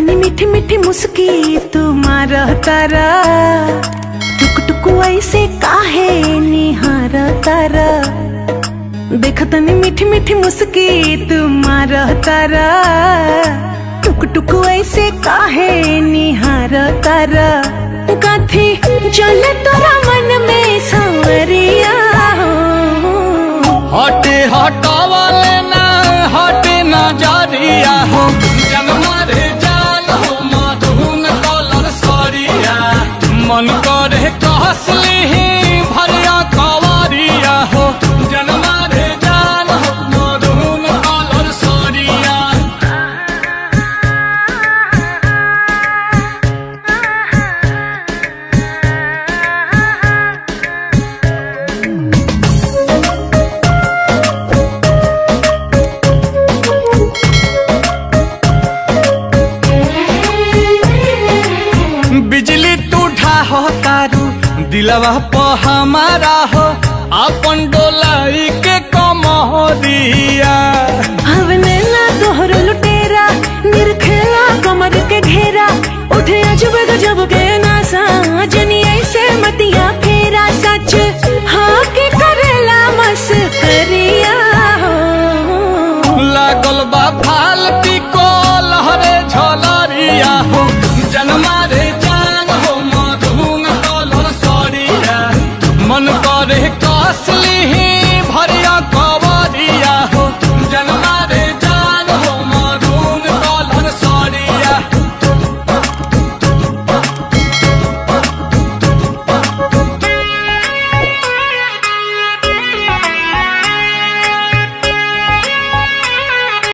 तनी मीठी मीठी मुस्की तुम्हार तारा, टुक टुक ऐसे काहे निहार तारा। देख तनी मीठी मीठी मुस्की तुम्हार तारा, टुक टुक ऐसे काहे निहार तारा। कथी चले तोरा मन में सांवरिया, हटे हटावले ना हटे नजरिया हो, मारे जान हो मधुन कलर सरिया। मन करे कहसली भरिया कवरिया हो, मारे जान हो मधुन कलर सरिया। बिजली तू ढाहो तारू दिलवा प हमारा